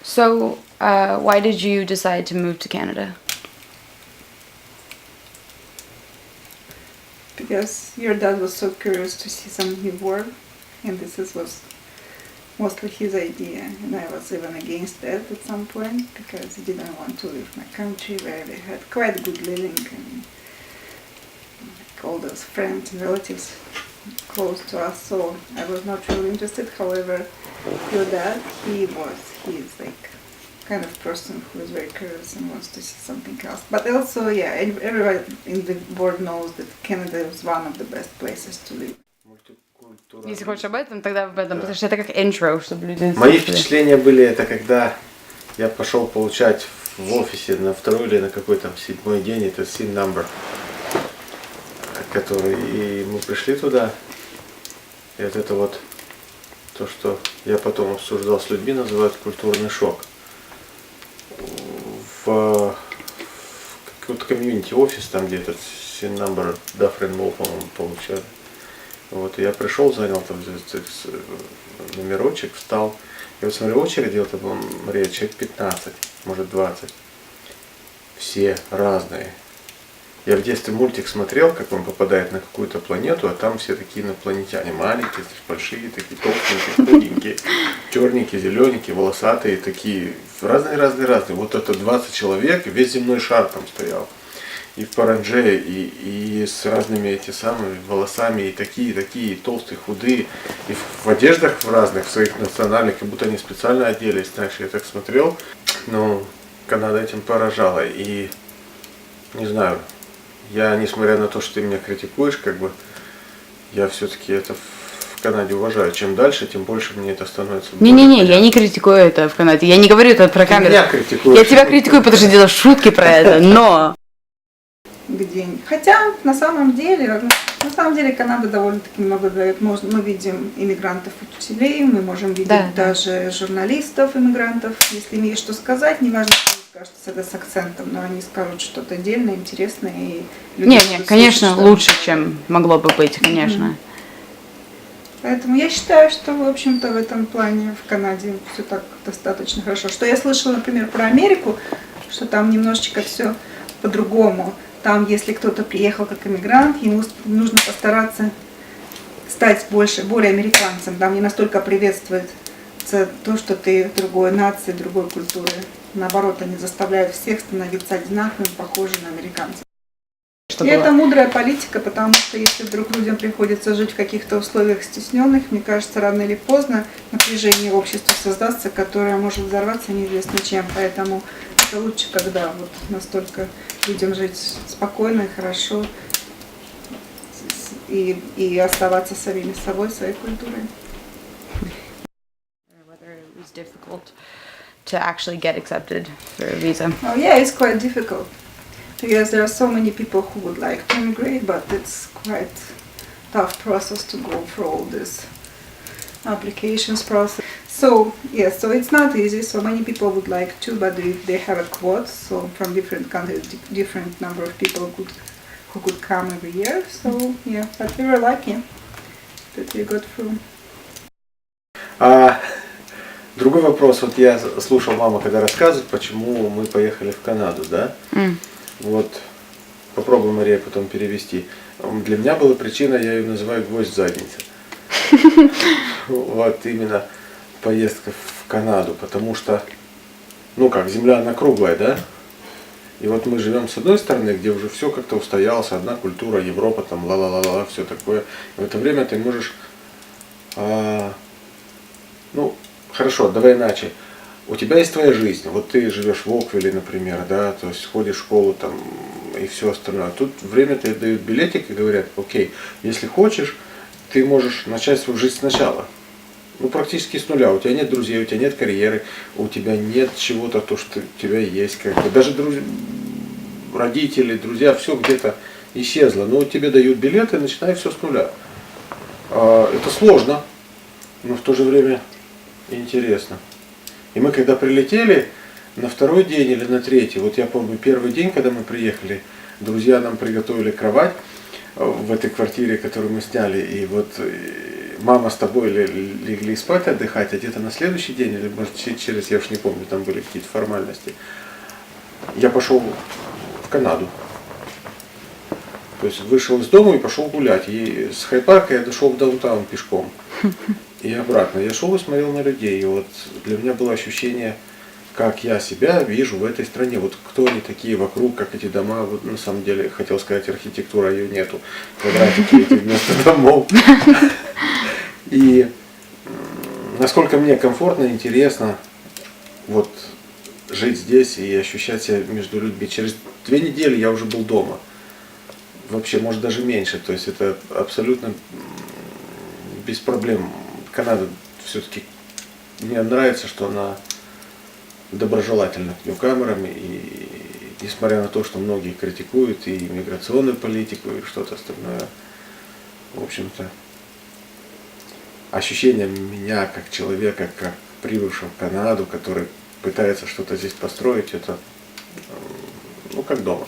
So, why did you decide to move to Canada? Because your dad was so curious to see some new world, and was mostly his idea, and I was even against that at some point because I didn't want to leave my country where we had quite good living and like, all those friends and relatives close to us, so I was not really interested. However, your dad, he is like kind of person who is very curious and wants to see something else. But also, yeah, everyone in the world knows that Canada is one of the best places to live. Если хочешь об этом, тогда об этом, потому что это как intro, чтобы люди... Мои впечатления были, это когда я пошел получать в офисе на второй или на какой там 7-й день, это SIN number, который, и мы пришли туда, и вот это вот то, что я потом обсуждал с людьми, называют культурный шок. В какой-то комьюнити офис, там где этот SIN number Dufferin Mall, по-моему, получали. Вот, и я пришел, занял там номерочек, встал. И вот смотрю, очередь, это было, Мария, человек 15, может 20. Все разные. Я в детстве мультик смотрел, как он попадает на какую-то планету, а там все такие инопланетяне, маленькие, большие, такие толстенькие, худенькие, черненькие, зелененькие, волосатые, такие, разные. Вот это 20 человек, весь земной шар там стоял. И в паранже, и с разными эти самыми волосами, и такие, толстые, худые, и в одеждах в разных, в своих национальных, как будто они специально оделись, знаешь, я так смотрел, но Канада этим поражала, и, не знаю, я, несмотря на то, что ты меня критикуешь, как бы, я все-таки это в Канаде уважаю. Чем дальше, тем больше мне это становится... Не-не-не, я не критикую это в Канаде, я не говорю это про камеру. Меня критикуешь. Я тебя критикую, потому что делаешь шутки про это, но... Хотя на самом деле Канада довольно-таки много дает. Мы видим иммигрантов учителей, мы можем видеть даже журналистов иммигрантов. Если им есть что сказать, неважно, что они скажут это с акцентом, но они скажут что-то отдельное, интересное. И не, конечно, лучше, чем могло бы быть, конечно. Поэтому я считаю, что, в общем-то, в этом плане в Канаде все так достаточно хорошо. Что я слышала, например, про Америку, что там немножечко все по-другому. Там, если кто-то приехал как иммигрант, ему нужно постараться стать более американцем. Там не настолько приветствует то, что ты другой нации, другой культуры. Наоборот, они заставляют всех становиться одинаковыми, похожими на американцев. И это мудрая политика, потому что если вдруг людям приходится жить в каких-то условиях стесненных, мне кажется, рано или поздно напряжение в обществе создастся, которое может взорваться неизвестно чем. Поэтому это лучше, когда вот настолько людям жить спокойно и хорошо и оставаться самими собой, своей культурой. Whether it was difficult to actually get accepted for a visa. Oh yeah, it's quite difficult because there are so many people who would like to immigrate, but it's quite tough process to go through all this applications process. So yes, so it's not easy. So many people would like to, but they have a quota. So from different countries, different number of people who could come every year. So yeah, but we were lucky that we got through. Другой вопрос. Вот я слушал маму, когда рассказывает, почему мы поехали в Канаду, да? Вот попробуй, Мария, потом перевести. Для меня была причина, я ее называю гвоздь в заднице. Вот именно поездка в Канаду, потому что, ну как, земля она круглая, да? И вот мы живем с одной стороны, где уже все как-то устоялось, одна культура, Европа, там ла-ла-ла-ла, все такое. И в это время ты можешь, ну, хорошо, давай иначе. У тебя есть твоя жизнь, вот ты живешь в Оквилле, например, да, то есть ходишь в школу там и все остальное. Тут время тебе дают билетик и говорят, окей, если хочешь, ты можешь начать свою жизнь сначала. Ну, практически с нуля. У тебя нет друзей, у тебя нет карьеры, у тебя нет чего-то, то, что у тебя есть. Как бы. Даже родители, друзья, все где-то исчезло. Но тебе дают билеты, и начинай все с нуля. Это сложно, но в то же время интересно. И мы когда прилетели, на второй день или на третий, вот я помню, первый день, когда мы приехали, друзья нам приготовили кровать в этой квартире, которую мы сняли, и вот мама с тобой легли спать, отдыхать, а где-то на следующий день, или может через, я уж не помню, там были какие-то формальности, я пошел в Канаду. То есть вышел из дома и пошел гулять. И с Хайд-парка я дошел в даунтаун пешком. И обратно. Я шел и смотрел на людей. И вот для меня было ощущение, как я себя вижу в этой стране. Вот кто они такие вокруг, как эти дома. Вот на самом деле, хотел сказать, архитектура ее нету. Квадратики эти вместо домов. И насколько мне комфортно, интересно вот жить здесь и ощущать себя между людьми. Через 2 недели я уже был дома. Вообще, может, даже меньше. То есть это абсолютно без проблем. Канада все-таки мне нравится, что она доброжелательна к ньюкамерам. И несмотря на то, что многие критикуют и миграционную политику, и что-то остальное, в общем-то, ощущение меня как человека, как прибывшего в Канаду, который пытается что-то здесь построить, это, ну, как дома.